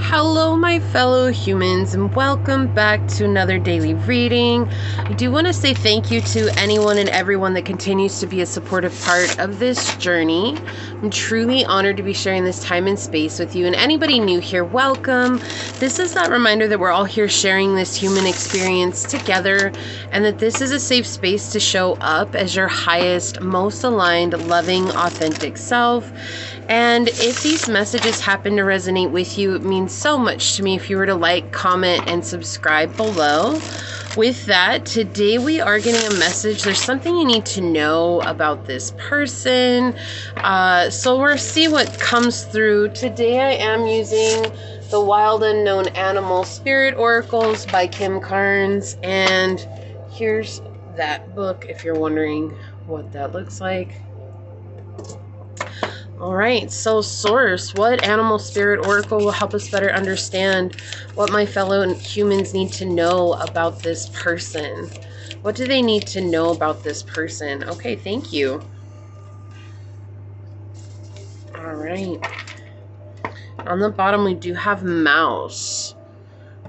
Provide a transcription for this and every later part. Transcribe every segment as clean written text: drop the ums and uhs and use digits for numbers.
Hello, my fellow humans, and welcome back to another daily reading. I do want to say thank you to anyone and everyone that continues to be a supportive part of this journey. I'm truly honored to be sharing this time and space with you, and anybody new here, welcome. This is that reminder that we're all here sharing this human experience together, and that this is a safe space to show up as your highest, most aligned, loving, authentic self. And if these messages happen to resonate with you, it means so much to me if you were to like, comment, and subscribe below. With that, today we are getting a message. There's something you need to know about this person. So we'll see what comes through. Today I am using the Wild Unknown Animal Spirit Oracles by Kim Carnes. And here's that book if you're wondering what that looks like. All right, so Source, what animal spirit oracle will help us better understand what my fellow humans need to know about this person? What do they need to know about this person? Okay, thank you. All right. On the bottom, we do have mouse.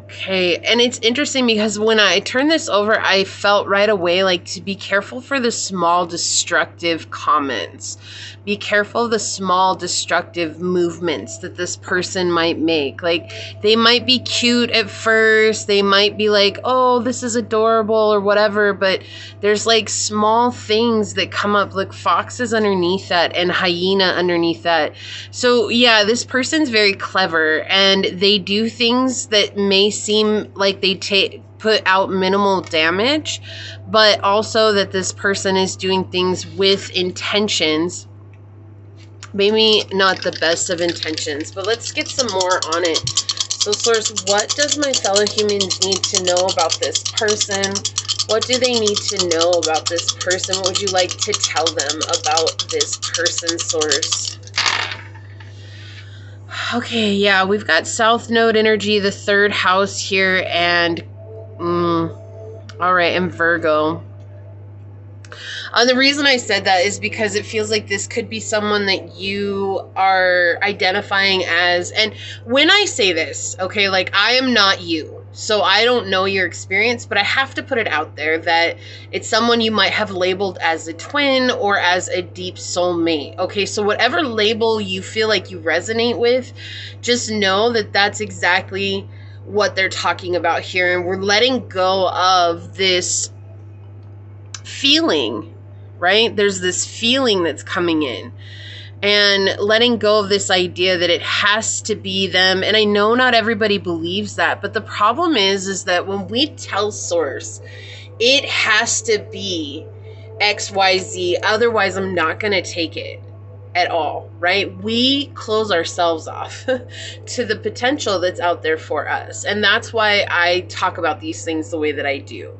Okay, and it's interesting because when I turned this over, I felt right away like to be careful for the small destructive comments. Be careful of the small destructive movements that this person might make. Like, they might be cute at first. They might be like, oh, this is adorable or whatever, but there's like small things that come up, like foxes underneath that and hyena underneath that. So yeah, this person's very clever and they do things that may seem like they put out minimal damage, but also that this person is doing things with intentions. Maybe not the best of intentions, but let's get some more on it. So Source, what does my fellow humans need to know about this person? What do they need to know about this person? What would you like to tell them about this person, Source? Okay, yeah, we've got South Node energy, the third house here, and all right, and Virgo. The reason I said that is because it feels like this could be someone that you are identifying as, and when I say this, okay, like I am not you, so I don't know your experience, but I have to put it out there that it's someone you might have labeled as a twin or as a deep soulmate. Okay, so whatever label you feel like you resonate with, just know that that's exactly what they're talking about here, and we're letting go of this feeling, right? There's this feeling that's coming in and letting go of this idea that it has to be them. And I know not everybody believes that, but the problem is that when we tell Source, it has to be XYZ, otherwise I'm not going to take it at all, right? We close ourselves off to the potential that's out there for us. And that's why I talk about these things the way that I do.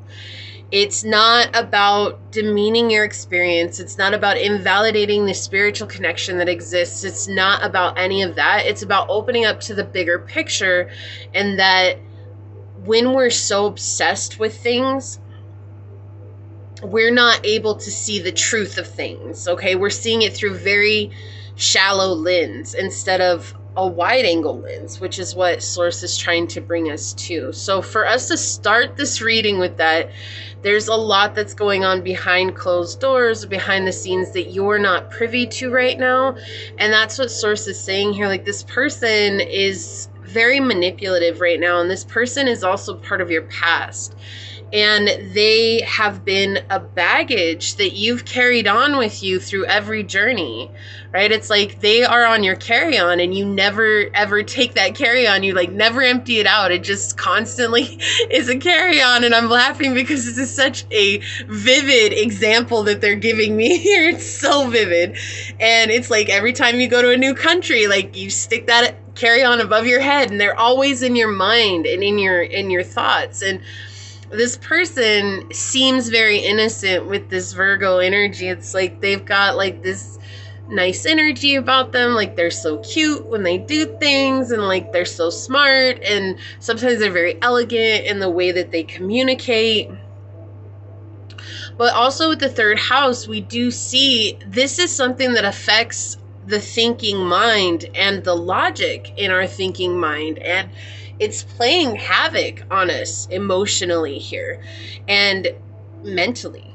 It's not about demeaning your experience. It's not about invalidating the spiritual connection that exists. It's not about any of that. It's about opening up to the bigger picture, and that when we're so obsessed with things, we're not able to see the truth of things, okay? We're seeing it through very shallow lens instead of a wide angle lens, which is what Source is trying to bring us to. So for us to start this reading with that, there's a lot that's going on behind closed doors, behind the scenes that you're not privy to right now. And that's what Source is saying here. Like, this person is very manipulative right now, and this person is also part of your past. And they have been a baggage that you've carried on with you through every journey, right? It's like they are on your carry-on and you never ever take that carry-on. You like never empty it out. It just constantly is a carry-on. And I'm laughing because this is such a vivid example that they're giving me here. It's so vivid. And it's like every time you go to a new country, like you stick that carry-on above your head and they're always in your mind and in your thoughts. And this person seems very innocent with this Virgo energy. It's like they've got like this nice energy about them. Like they're so cute when they do things, and like they're so smart, and sometimes they're very elegant in the way that they communicate. But also with the third house, we do see this is something that affects the thinking mind and the logic in our thinking mind, and it's playing havoc on us emotionally here and mentally.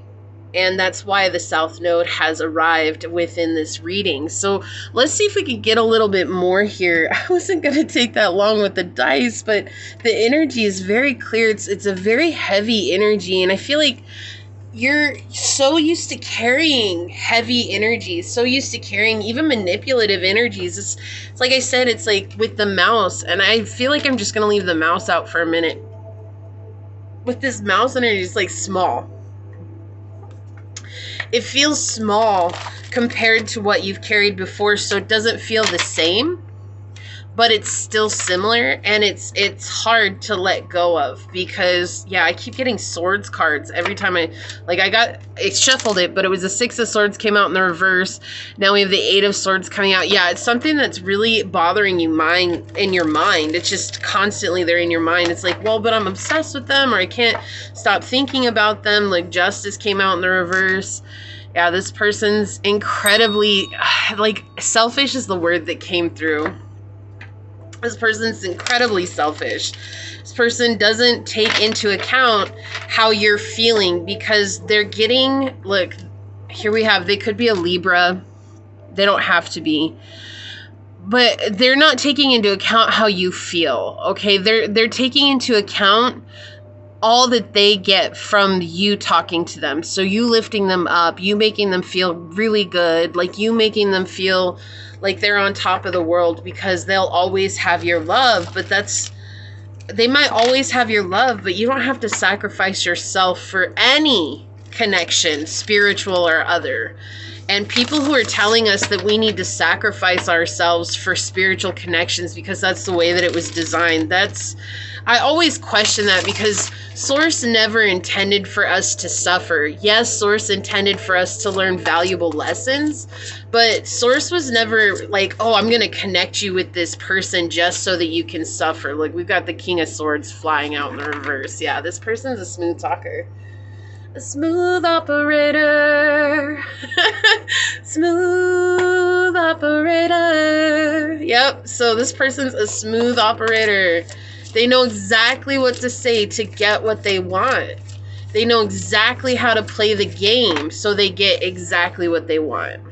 And that's why the South Node has arrived within this reading. So let's see if we can get a little bit more here. I wasn't going to take that long with the dice, but the energy is very clear. It's a very heavy energy. And I feel like you're so used to carrying heavy energies, so used to carrying even manipulative energies. It's like I said, it's like with the mouse. And I feel like I'm just going to leave the mouse out for a minute. With this mouse energy, it's like small. It feels small compared to what you've carried before, so it doesn't feel the same, but it's still similar, and it's hard to let go of because, yeah, I keep getting swords cards every time I shuffled it, but it was the 6 of swords came out in the reverse. Now we have the 8 of swords coming out. Yeah, it's something that's really bothering you in your mind. It's just constantly there in your mind. It's like, well, but I'm obsessed with them, or I can't stop thinking about them. Like justice came out in the reverse. Yeah, this person's incredibly, selfish is the word that came through. This person's incredibly selfish. This person doesn't take into account how you're feeling because they're getting, look, here we have, they could be a Libra. They don't have to be. But they're not taking into account how you feel, okay? They're taking into account all that they get from you talking to them. So you lifting them up, you making them feel really good, like you making them feel like they're on top of the world because they'll always have your love. But they might always have your love, but you don't have to sacrifice yourself for any connection, spiritual or other. And people who are telling us that we need to sacrifice ourselves for spiritual connections because that's the way that it was designed, I always question that because Source never intended for us to suffer. Yes, Source intended for us to learn valuable lessons, but Source was never like, oh, I'm going to connect you with this person just so that you can suffer. Like, we've got the King of Swords flying out in the reverse. Yeah, this person's a smooth talker. A smooth operator. Smooth operator. Yep, so this person's a smooth operator. They know exactly what to say to get what they want. They know exactly how to play the game so they get exactly what they want.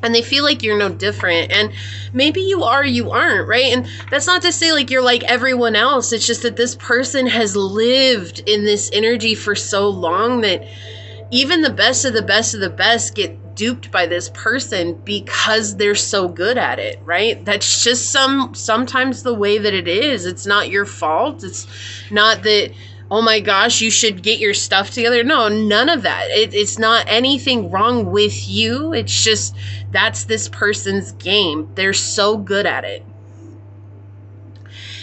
And they feel like you're no different. And maybe you are, you aren't, right? And that's not to say like you're like everyone else. It's just that this person has lived in this energy for so long that even the best of the best of the best get duped by this person because they're so good at it, right? That's just sometimes the way that it is. It's not your fault. It's not that, oh my gosh, you should get your stuff together. No, none of that. It's not anything wrong with you. It's just that's this person's game. They're so good at it.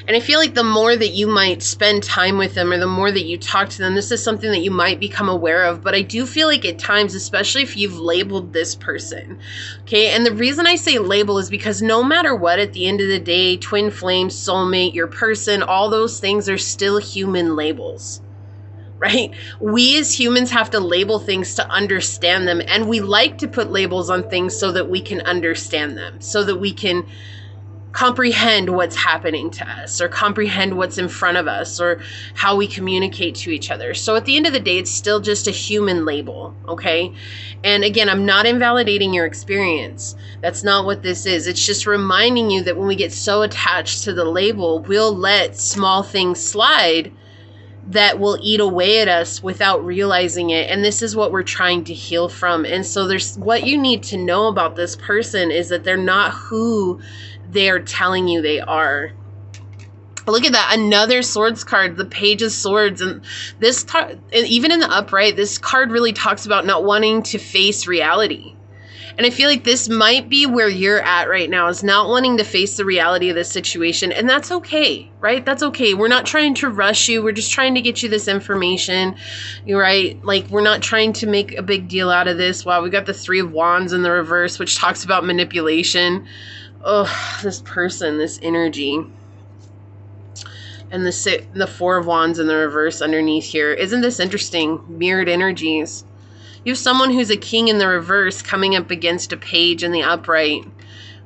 And I feel like the more that you might spend time with them or the more that you talk to them, this is something that you might become aware of. But I do feel like at times, especially if you've labeled this person, okay? And the reason I say label is because no matter what, at the end of the day, twin flame, soulmate, your person, all those things are still human labels, right? We as humans have to label things to understand them. And we like to put labels on things so that we can understand them, so that we can comprehend what's happening to us or comprehend what's in front of us or how we communicate to each other. So at the end of the day, it's still just a human label, okay? And again, I'm not invalidating your experience. That's not what this is. It's just reminding you that when we get so attached to the label, we'll let small things slide that will eat away at us without realizing it. And this is what we're trying to heal from. And so what you need to know about this person is that they're not who they're telling you they are. Look at that. Another swords card, the Page of Swords. And this, even in the upright, this card really talks about not wanting to face reality. And I feel like this might be where you're at right now, is not wanting to face the reality of this situation. And that's okay, right? That's okay. We're not trying to rush you. We're just trying to get you this information, right? Like, we're not trying to make a big deal out of this. Wow, we got the 3 of Wands in the reverse, which talks about manipulation. Oh, this person, this energy. And the 4 of Wands in the reverse underneath here. Isn't this interesting? Mirrored energies. You have someone who's a king in the reverse coming up against a page in the upright,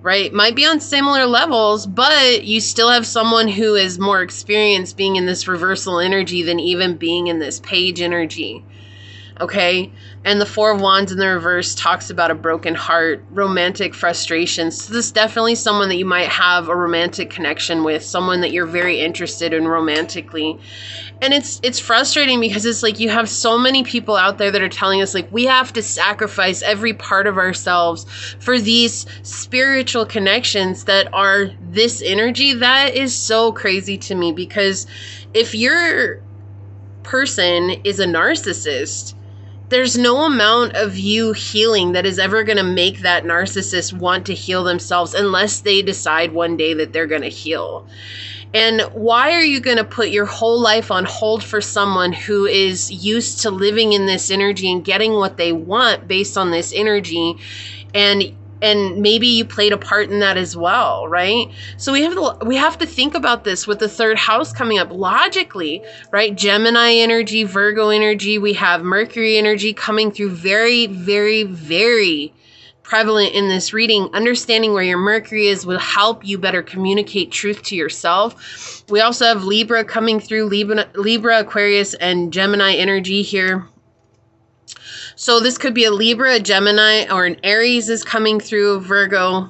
right? Might be on similar levels, but you still have someone who is more experienced being in this reversal energy than even being in this page energy. Okay? And the Four of Wands in the reverse talks about a broken heart, romantic frustrations. So this is definitely someone that you might have a romantic connection with, someone that you're very interested in romantically. And it's frustrating because it's like you have so many people out there that are telling us like we have to sacrifice every part of ourselves for these spiritual connections that are this energy. That is so crazy to me, because if your person is a narcissist, there's no amount of you healing that is ever going to make that narcissist want to heal themselves unless they decide one day that they're going to heal. And why are you going to put your whole life on hold for someone who is used to living in this energy and getting what they want based on this energy? And maybe you played a part in that as well, right? So we have to think about this with the third house coming up logically, right? Gemini energy, Virgo energy, we have Mercury energy coming through very, very, very prevalent in this reading. Understanding where your Mercury is will help you better communicate truth to yourself. We also have Libra coming through, Libra, Aquarius, and Gemini energy here. So this could be a Libra, a Gemini, or an Aries is coming through, Virgo.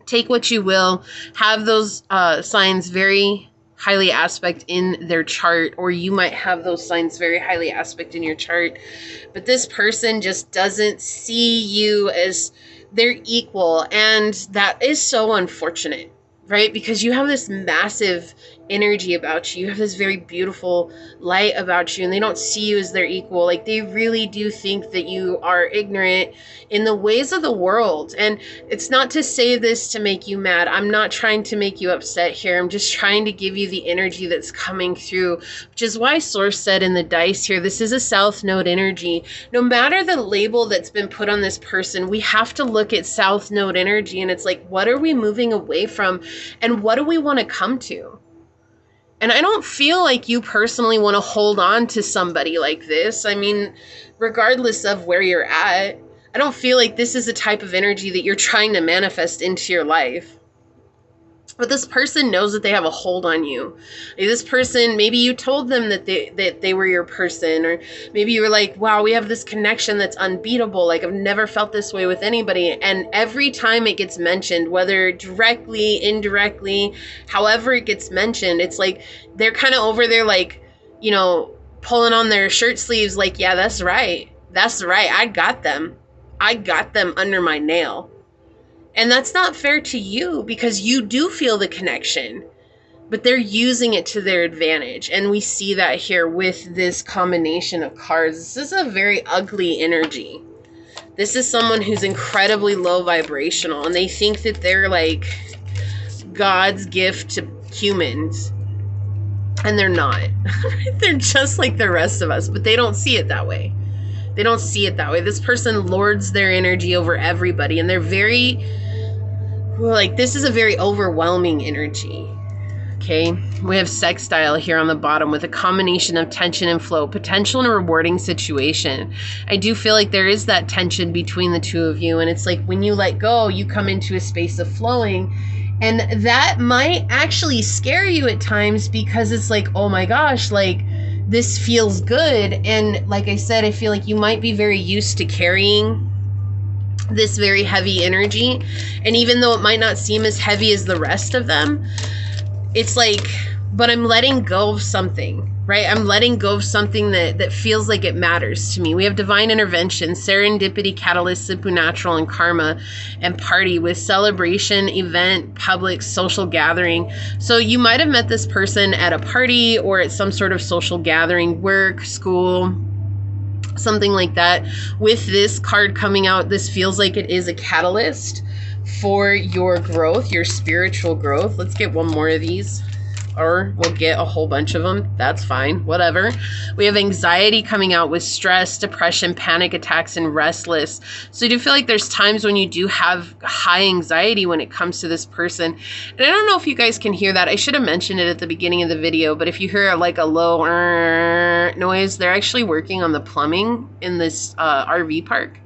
Take what you will. Have those signs very highly aspect in their chart, or you might have those signs very highly aspect in your chart. But this person just doesn't see you as their equal, and that is so unfortunate, right? Because you have this massive energy about you. You have this very beautiful light about you, and they don't see you as their equal. Like, they really do think that you are ignorant in the ways of the world. And it's not to say this to make you mad. I'm not trying to make you upset here. I'm just trying to give you the energy that's coming through, which is why Source said in the dice here, this is a South Node energy. No matter the label that's been put on this person, we have to look at South Node energy, and it's like, what are we moving away from, and what do we want to come to? And I don't feel like you personally want to hold on to somebody like this. I mean, regardless of where you're at, I don't feel like this is a type of energy that you're trying to manifest into your life. But this person knows that they have a hold on you. This person, maybe you told them that they were your person, or maybe you were like, wow, we have this connection that's unbeatable. Like, I've never felt this way with anybody. And every time it gets mentioned, whether directly, indirectly, however it gets mentioned, it's like they're kind of over there, like, you know, pulling on their shirt sleeves, like, yeah, that's right. That's right. I got them. I got them under my nail. And that's not fair to you, because you do feel the connection, but they're using it to their advantage. And we see that here with this combination of cards. This is a very ugly energy. This is someone who's incredibly low vibrational, and they think that they're like God's gift to humans. And they're not. They're just like the rest of us, but they don't see it that way. They don't see it that way. This person lords their energy over everybody, and they're very, like, this is a very overwhelming energy. Okay, we have sextile here on the bottom with a combination of tension and flow, potential in a rewarding situation. I do feel like there is that tension between the two of you, and it's like when you let go, you come into a space of flowing, and that might actually scare you at times, because it's like, oh my gosh, like, this feels good. And like I said, I feel like you might be very used to carrying this very heavy energy. And even though it might not seem as heavy as the rest of them, it's like, but I'm letting go of something, right? I'm letting go of something that feels like it matters to me. We have divine intervention, serendipity, catalyst, supernatural, and karma, and party with celebration, event, public, social gathering. So you might have met this person at a party or at some sort of social gathering, work, school, something like that. With this card coming out, this feels like it is a catalyst for your growth, your spiritual growth. Let's get one more of these. or we'll get a whole bunch of them. That's fine, whatever. We have anxiety coming out with stress, depression, panic attacks, and restless. So I do feel like there's times when you do have high anxiety when it comes to this person. And I don't know if you guys can hear that. I should have mentioned it at the beginning of the video, but if you hear like a low noise, they're actually working on the plumbing in this RV park.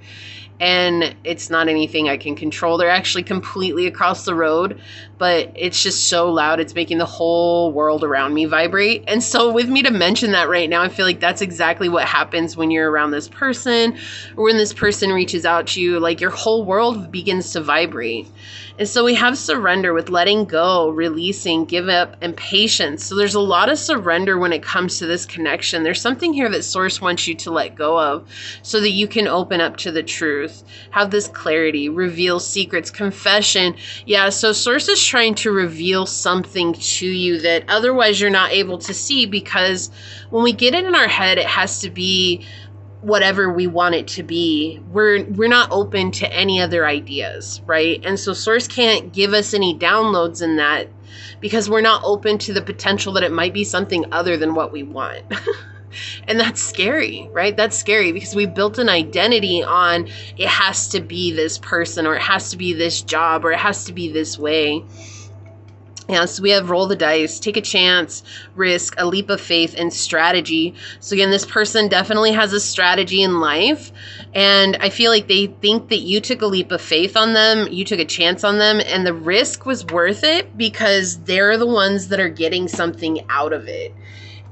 And it's not anything I can control. They're actually completely across the road, but it's just so loud. It's making the whole world around me vibrate. And so with me to mention that right now, I feel like that's exactly what happens when you're around this person, or when this person reaches out to you, like your whole world begins to vibrate. And so we have surrender with letting go, releasing, give up, and patience. So there's a lot of surrender when it comes to this connection. There's something here that Source wants you to let go of so that you can open up to the truth, have this clarity, reveal secrets, confession. Yeah, so Source is trying to reveal something to you that otherwise you're not able to see, because when we get it in our head, it has to be whatever we want it to be. We're not open to any other ideas, right? And so Source can't give us any downloads in that because we're not open to the potential that it might be something other than what we want. And that's scary, right? That's scary because we built an identity on it has to be this person, or it has to be this job, or it has to be this way. Yeah, so we have roll the dice, take a chance, risk, a leap of faith, and strategy. So again, this person definitely has a strategy in life. And I feel like they think that you took a leap of faith on them, you took a chance on them, and the risk was worth it because they're the ones that are getting something out of it.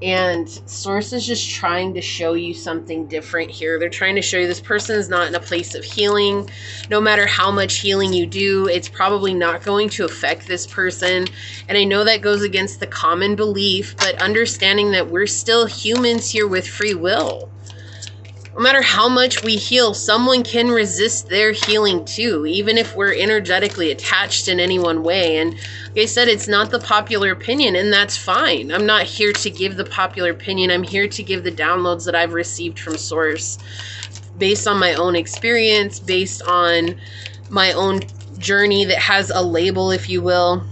And Source is just trying to show you something different here. They're trying to show you this person is not in a place of healing. No matter how much healing you do, it's probably not going to affect this person. And I know that goes against the common belief, but understanding that we're still humans here with free will. No matter how much we heal, someone can resist their healing too, even if we're energetically attached in any one way. And like I said, it's not the popular opinion, and that's fine. I'm not here to give the popular opinion. I'm here to give the downloads that I've received from Source based on my own experience, based on my own journey that has a label, if you will.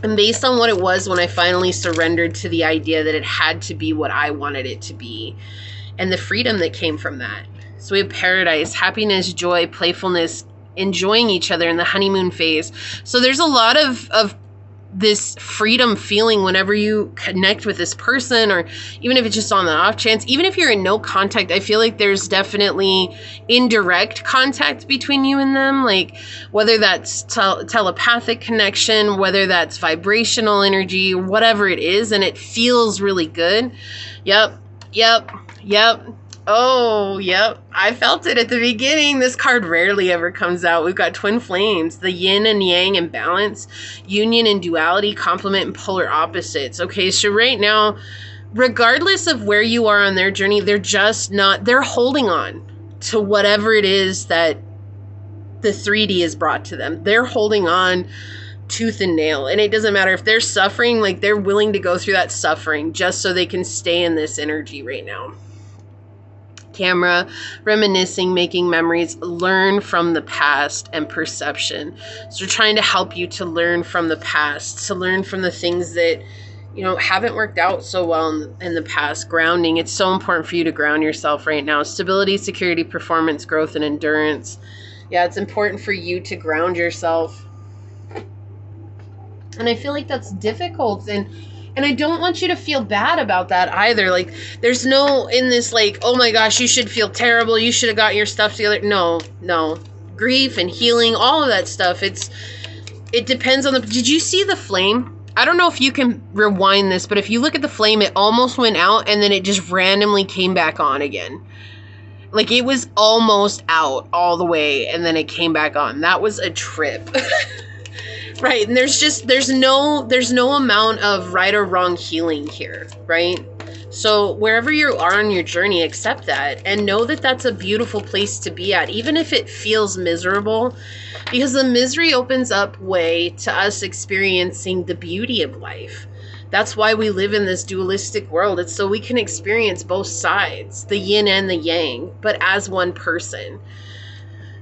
And based on what it was when I finally surrendered to the idea that it had to be what I wanted it to be, and the freedom that came from that. So we have paradise, happiness, joy, playfulness, enjoying each other in the honeymoon phase. So there's a lot of this freedom feeling whenever you connect with this person, or even if it's just on the off chance, even if you're in no contact, I feel like there's definitely indirect contact between you and them, like whether that's telepathic connection, whether that's vibrational energy, whatever it is, and it feels really good. Yep. Oh, yep. I felt it at the beginning. This card rarely ever comes out. We've got twin flames, the yin and yang in balance, union and duality, complement and polar opposites. Okay, so right now, regardless of where you are on their journey, they're holding on to whatever it is that the 3D has brought to them. They're holding on tooth and nail. And it doesn't matter if they're suffering, like they're willing to go through that suffering just so they can stay in this energy right now. Camera, reminiscing, making memories, learn from the past, and perception. So we're trying to help you to learn from the past, to learn from the things that, haven't worked out so well in the past. Grounding. It's so important for you to ground yourself right now. Stability, security, performance, growth, and endurance. Yeah, it's important for you to ground yourself. And I feel like that's difficult, and I don't want you to feel bad about that either. Like, there's no in this like, oh my gosh, you should feel terrible, you should have got your stuff together. No. Grief and healing, all of that stuff, it depends on did you see the flame? I don't know if you can rewind this, but if you look at the flame, it almost went out and then it just randomly came back on again. Like, it was almost out all the way and then it came back on. That was a trip. Right, and there's no amount of right or wrong healing here, right? So wherever you are on your journey, accept that and know that that's a beautiful place to be at, even if it feels miserable, because the misery opens up way to us experiencing the beauty of life. That's why we live in this dualistic world. It's so we can experience both sides, the yin and the yang, but as one person.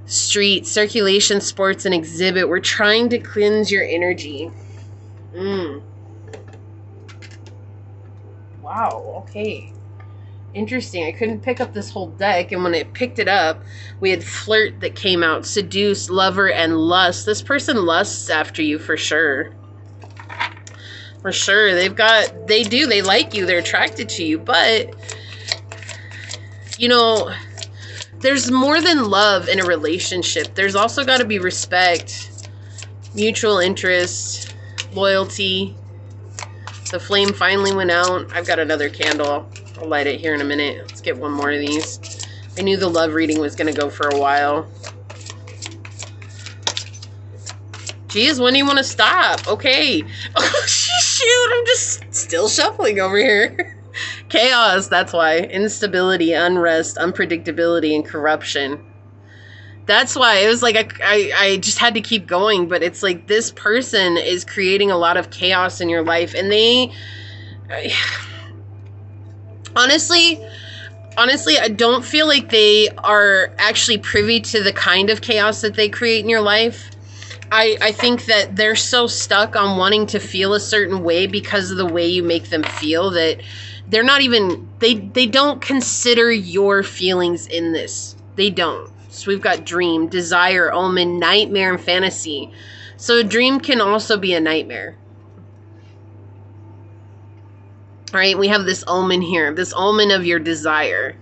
Street, circulation, sports, and exhibit. We're trying to cleanse your energy. Wow, okay. Interesting. I couldn't pick up this whole deck, and when it picked it up, we had flirt that came out, seduce, lover, and lust. This person lusts after you for sure. For sure. They like you, they're attracted to you, but, you know, there's more than love in a relationship. There's also got to be respect, mutual interest, loyalty. The flame finally went out. I've got another candle. I'll light it here in a minute. Let's get one more of these. I knew the love reading was going to go for a while. Geez, when do you want to stop? Okay. Oh, shoot. I'm just still shuffling over here. Chaos, that's why. Instability, unrest, unpredictability, and corruption. That's why it was like I just had to keep going, but it's like this person is creating a lot of chaos in your life, and honestly, I don't feel like they are actually privy to the kind of chaos that they create in your life. I think that they're so stuck on wanting to feel a certain way because of the way you make them feel that they're not even, they don't consider your feelings in this. They don't. So we've got dream, desire, omen, nightmare, and fantasy. So a dream can also be a nightmare. All right, we have this omen here, this omen of your desire.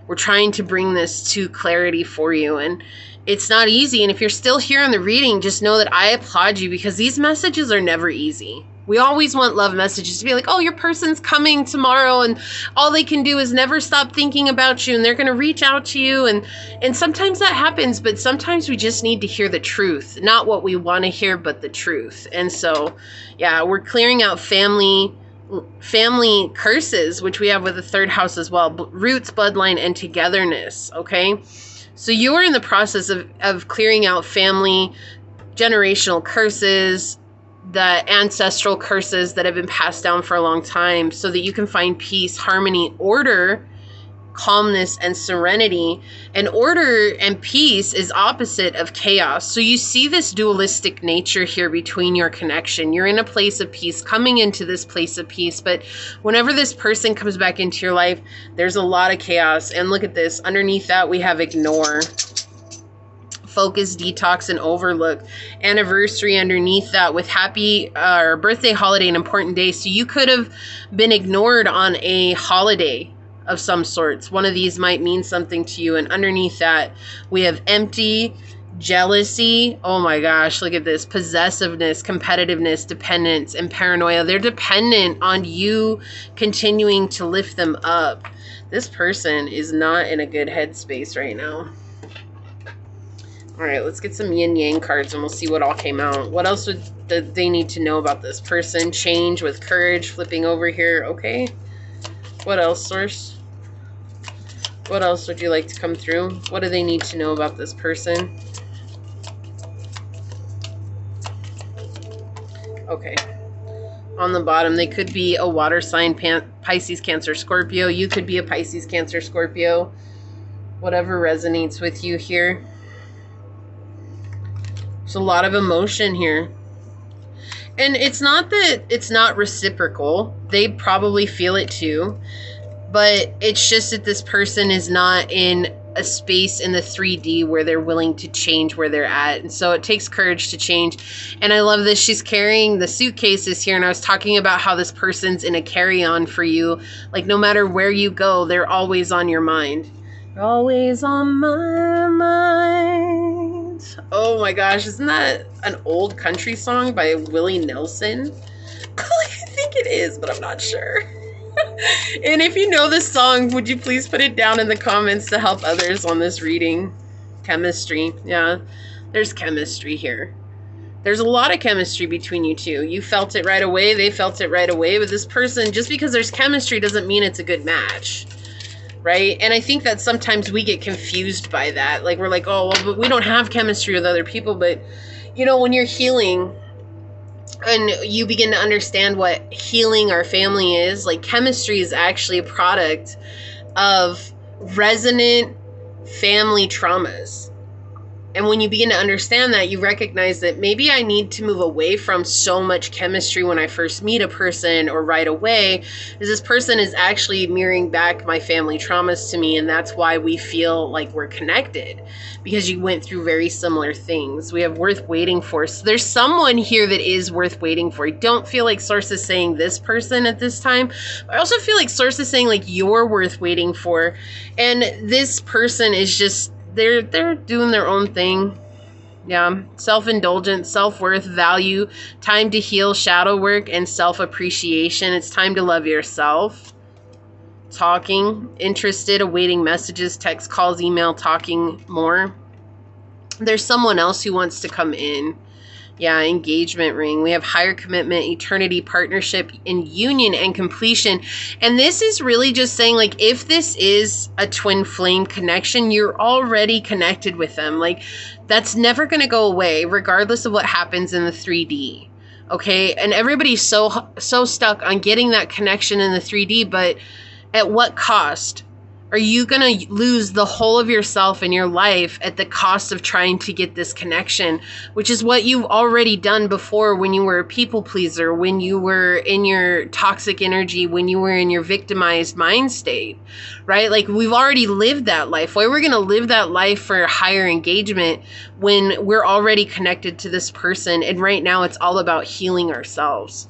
We're trying to bring this to clarity for you, and it's not easy. And if you're still here on the reading, just know that I applaud you, because these messages are never easy. We always want love messages to be like, oh, your person's coming tomorrow, and all they can do is never stop thinking about you, and they're going to reach out to you. And sometimes that happens, but sometimes we just need to hear the truth, not what we want to hear, but the truth. And so, yeah, we're clearing out family curses, which we have with the third house as well, roots, bloodline, and togetherness. Okay, so you are in the process of clearing out family generational curses, the ancestral curses that have been passed down for a long time, so that you can find peace, harmony, order, calmness, and serenity. And order and peace is opposite of chaos. So you see this dualistic nature here between your connection. You're in a place of peace, coming into this place of peace, but whenever this person comes back into your life, there's a lot of chaos. And look at this. Underneath that, we have ignore, focus, detox, and overlook. Anniversary underneath that with happy or birthday, holiday, and important day. So you could have been ignored on a holiday of some sorts. One of these might mean something to you. And underneath that, we have empty, jealousy. Oh my gosh, look at this. Possessiveness, competitiveness, dependence, and paranoia. They're dependent on you continuing to lift them up. This person is not in a good headspace right now. All right, let's get some yin yang cards and we'll see what all came out. What else would they need to know about this person? Change with courage, flipping over here. Okay. What else, source? What else would you like to come through? What do they need to know about this person? Okay. On the bottom, they could be a water sign, Pisces, Cancer, Scorpio. You could be a Pisces, Cancer, Scorpio. Whatever resonates with you here. There's a lot of emotion here. And it's not that it's not reciprocal. They probably feel it too. But it's just that this person is not in a space in the 3D where they're willing to change where they're at. And so it takes courage to change. And I love this. She's carrying the suitcases here. And I was talking about how this person's in a carry-on for you. Like no matter where you go, they're always on your mind. Always on my mind. Oh my gosh, isn't that an old country song by Willie Nelson? I think it is, but I'm not sure. And if you know this song, would you please put it down in the comments to help others on this reading? Chemistry. Yeah, there's chemistry here. There's a lot of chemistry between you two. You felt it right away. They felt it right away. But this person, just because there's chemistry doesn't mean it's a good match. Right? And I think that sometimes we get confused by that. Like, we're like, oh, well, but we don't have chemistry with other people. But, you know, when you're healing and you begin to understand what healing our family is, like, chemistry is actually a product of resonant family traumas. And when you begin to understand that, you recognize that maybe I need to move away from so much chemistry when I first meet a person or right away, because this person is actually mirroring back my family traumas to me, and that's why we feel like we're connected, because you went through very similar things. We have worth waiting for. So there's someone here that is worth waiting for. I don't feel like Source is saying this person at this time. I also feel like Source is saying like you're worth waiting for, and this person is just they're doing their own thing. Yeah, self-indulgence, self-worth, value, time to heal, shadow work, and self-appreciation. It's time to love yourself. Talking, interested, awaiting messages, text, calls, email, talking more. There's someone else who wants to come in. Yeah, engagement ring. We have higher commitment, eternity, partnership, and union and completion. And this is really just saying, like, if this is a twin flame connection, you're already connected with them. Like, that's never going to go away, regardless of what happens in the 3D. Okay? And everybody's so stuck on getting that connection in the 3D, but at what cost? Are you going to lose the whole of yourself and your life at the cost of trying to get this connection, which is what you've already done before when you were a people pleaser, when you were in your toxic energy, when you were in your victimized mind state, right? Like, we've already lived that life. Why we're going to live that life for higher engagement when we're already connected to this person? And right now it's all about healing ourselves.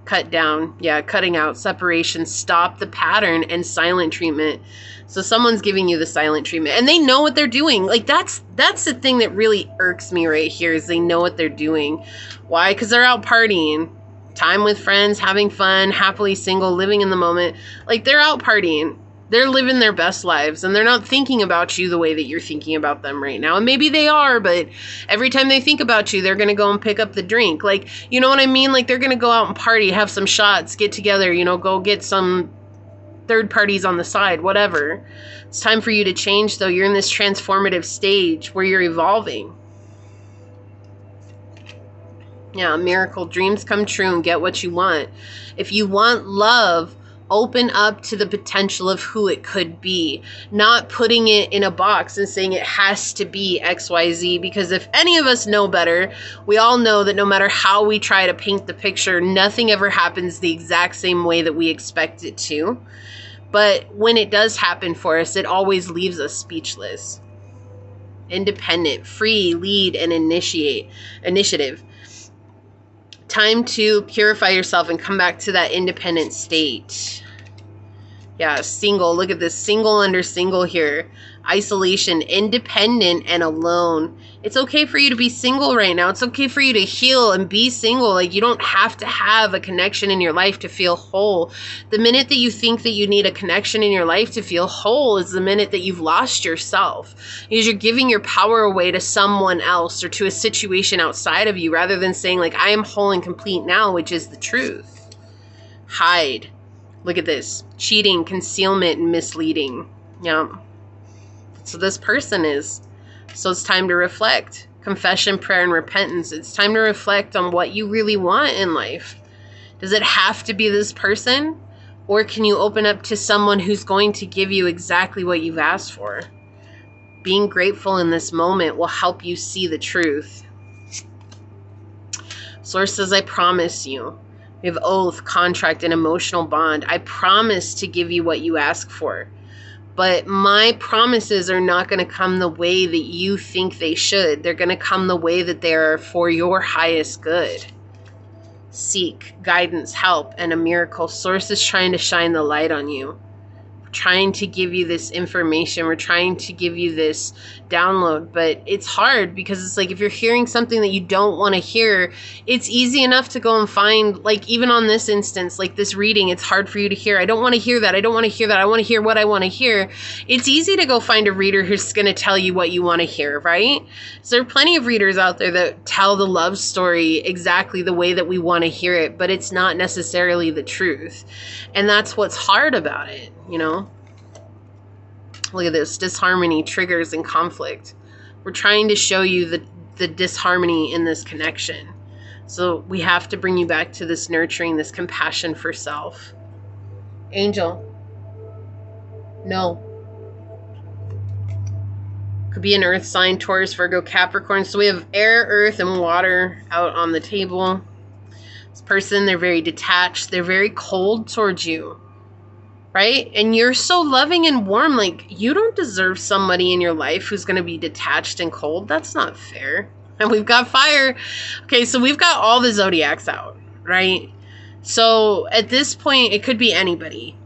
Cut down, yeah, cutting out, separation, stop the pattern, and silent treatment. So someone's giving you the silent treatment, and they know what they're doing. Like, that's the thing that really irks me right here, is they know what they're doing. Why? Because they're out partying, time with friends, having fun, happily single, living in the moment. Like, they're out partying. They're living their best lives, and they're not thinking about you the way that you're thinking about them right now. And maybe they are, but every time they think about you, they're going to go and pick up the drink. Like, you know what I mean? Like, they're going to go out and party, have some shots, get together, you know, go get some third parties on the side, whatever. It's time for you to change, though. You're in this transformative stage where you're evolving. Yeah, miracle. Dreams come true and get what you want. If you want love, open up to the potential of who it could be, not putting it in a box and saying it has to be XYZ, because if any of us know better, we all know that no matter how we try to paint the picture, nothing ever happens the exact same way that we expect it to. But when it does happen for us, it always leaves us speechless. Independent, free, lead, and initiative. Time to purify yourself and come back to that independent state. Yeah, single. Look at this. Single under single here. Isolation, independent, and alone. It's okay for you to be single right now. It's okay for you to heal and be single. Like, you don't have to have a connection in your life to feel whole. The minute that you think that you need a connection in your life to feel whole is the minute that you've lost yourself. Because you're giving your power away to someone else or to a situation outside of you, rather than saying, like, I am whole and complete now, which is the truth. Hide. Look at this. Cheating, concealment, and misleading. Yeah. So this person is. So it's time to reflect. Confession, prayer, and repentance. It's time to reflect on what you really want in life. Does it have to be this person? Or can you open up to someone who's going to give you exactly what you've asked for? Being grateful in this moment will help you see the truth. Source says, I promise you. We have oath, contract, and emotional bond. I promise to give you what you ask for. But my promises are not going to come the way that you think they should. They're going to come the way that they are for your highest good. Seek guidance, help, and a miracle. Source is trying to shine the light on you. We're trying to give you this information. We're trying to give you this download. But it's hard, because it's like, if you're hearing something that you don't want to hear, it's easy enough to go and find, like, even on this instance, like this reading, it's hard for you to hear. I don't want to hear that. I don't want to hear that. I want to hear what I want to hear. It's easy to go find a reader who's going to tell you what you want to hear, right? So there are plenty of readers out there that tell the love story exactly the way that we want to hear it, but it's not necessarily the truth. And that's what's hard about it, you know? Look at this. Disharmony, triggers, and conflict. We're trying to show you the disharmony in this connection. So we have to bring you back to this nurturing, this compassion for self. Angel. No. Could be an earth sign, Taurus, Virgo, Capricorn. So we have air, earth, and water out on the table. This person, they're very detached. They're very cold towards you, right? And you're so loving and warm. Like, you don't deserve somebody in your life who's going to be detached and cold. That's not fair. And we've got fire. Okay, so we've got all the zodiacs out, right? So at this point, it could be anybody.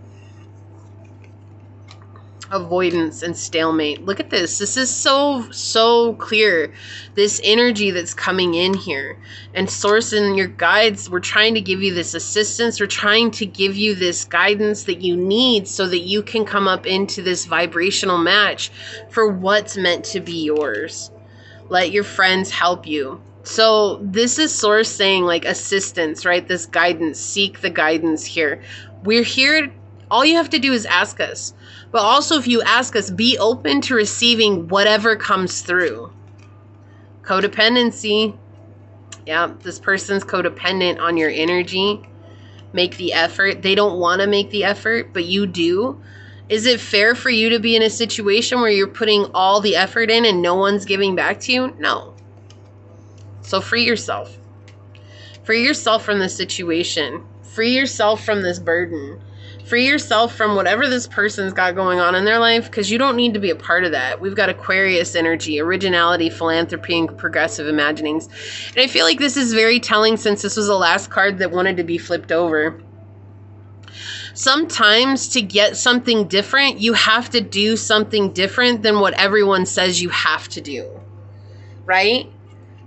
Avoidance and stalemate. Look at this. This is so clear. This energy that's coming in here. And Source and your guides, we're trying to give you this assistance. We're trying to give you this guidance that you need so that you can come up into this vibrational match for what's meant to be yours. Let your friends help you. So this is Source saying, like, assistance, right? This guidance. Seek the guidance here. We're here. All you have to do is ask us. But also, if you ask us, be open to receiving whatever comes through. Codependency. Yeah, this person's codependent on your energy. Make the effort. They don't want to make the effort, but you do. Is it fair for you to be in a situation where you're putting all the effort in and no one's giving back to you? No. So free yourself. Free yourself from this situation. Free yourself from this burden. Free yourself from whatever this person's got going on in their life, because you don't need to be a part of that. We've got Aquarius energy, originality, philanthropy, and progressive imaginings. And I feel like this is very telling since this was the last card that wanted to be flipped over. Sometimes to get something different, you have to do something different than what everyone says you have to do, right?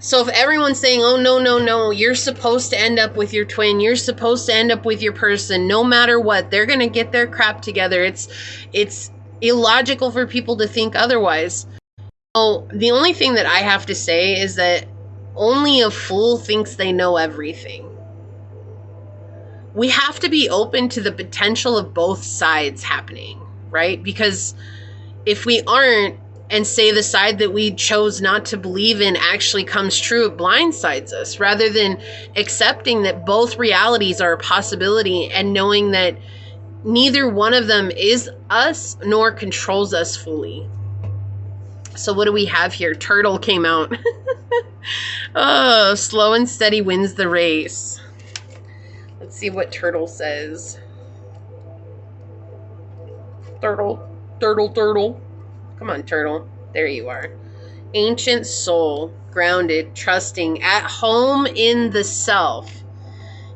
So if everyone's saying, oh, no, you're supposed to end up with your twin, you're supposed to end up with your person, no matter what, they're going to get their crap together. It's illogical for people to think otherwise. So the only thing that I have to say is that only a fool thinks they know everything. We have to be open to the potential of both sides happening, right? Because if we aren't, and say the side that we chose not to believe in actually comes true, it blindsides us, rather than accepting that both realities are a possibility and knowing that neither one of them is us nor controls us fully. So what do we have here? Turtle came out. Oh, slow and steady wins the race. Let's see what Turtle says. Turtle. Come on, Turtle. There you are. Ancient soul, grounded, trusting, at home in the self.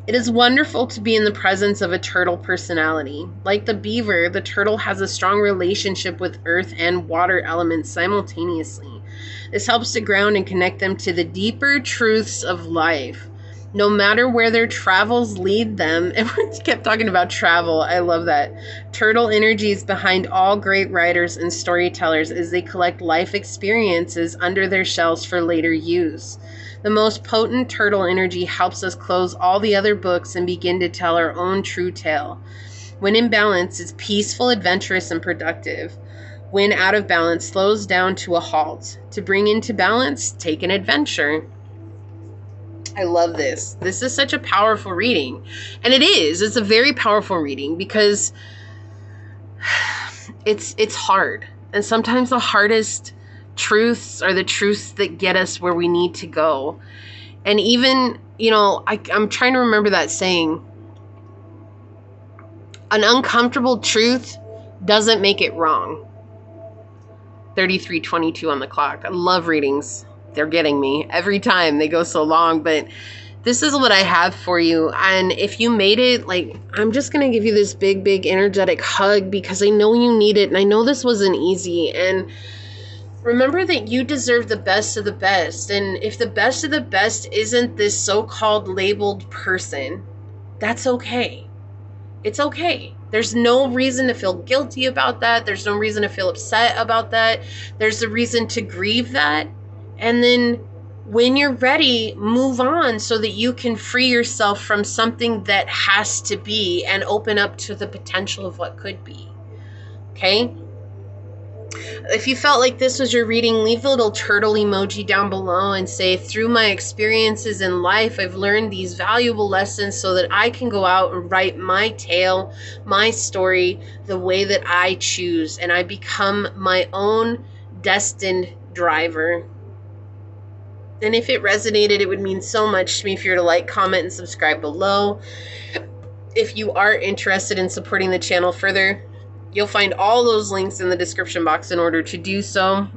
It is wonderful to be in the presence of a turtle personality. Like the beaver, the turtle has a strong relationship with earth and water elements simultaneously. This helps to ground and connect them to the deeper truths of life. No matter where their travels lead them, and we kept talking about travel, I love that. Turtle energy is behind all great writers and storytellers as they collect life experiences under their shells for later use. The most potent turtle energy helps us close all the other books and begin to tell our own true tale. When in balance, it's peaceful, adventurous, and productive. When out of balance, slows down to a halt. To bring into balance, take an adventure. I love this. This is such a powerful reading. And it is. It's a very powerful reading because it's hard. And sometimes the hardest truths are the truths that get us where we need to go. And even, I'm trying to remember that saying. An uncomfortable truth doesn't make it wrong. 33:22 on the clock. I love readings. They're getting me every time. They go so long, but this is what I have for you. And if you made it, I'm just going to give you this big energetic hug because I know you need it. And I know this wasn't easy. And remember that you deserve the best of the best. And if the best of the best isn't this so-called labeled person, that's okay. It's okay. There's no reason to feel guilty about that. There's no reason to feel upset about that. There's a reason to grieve that. And then when you're ready, move on so that you can free yourself from something that has to be and open up to the potential of what could be. Okay? If you felt like this was your reading, leave the little turtle emoji down below and say, through my experiences in life, I've learned these valuable lessons so that I can go out and write my tale, my story, the way that I choose. And I become my own destined driver. And if it resonated, it would mean so much to me if you were to like, comment, and subscribe below. If you are interested in supporting the channel further, you'll find all those links in the description box in order to do so.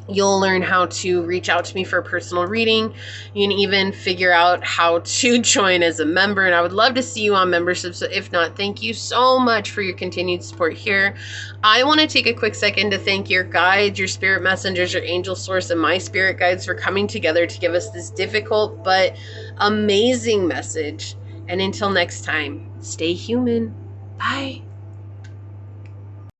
You'll learn how to reach out to me for a personal reading. You can even figure out how to join as a member, and I would love to see you on membership. So if not, thank you so much for your continued support here. I want to take a quick second to thank your guides, your spirit messengers, your angel source, and my spirit guides for coming together to give us this difficult but amazing message. And until next time, stay human. Bye.